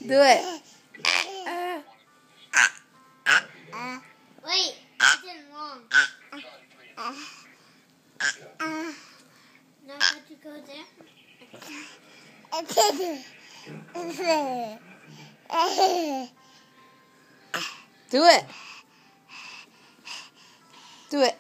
Do it. Wait, it's in long. Now how to go there? Do it. Do it.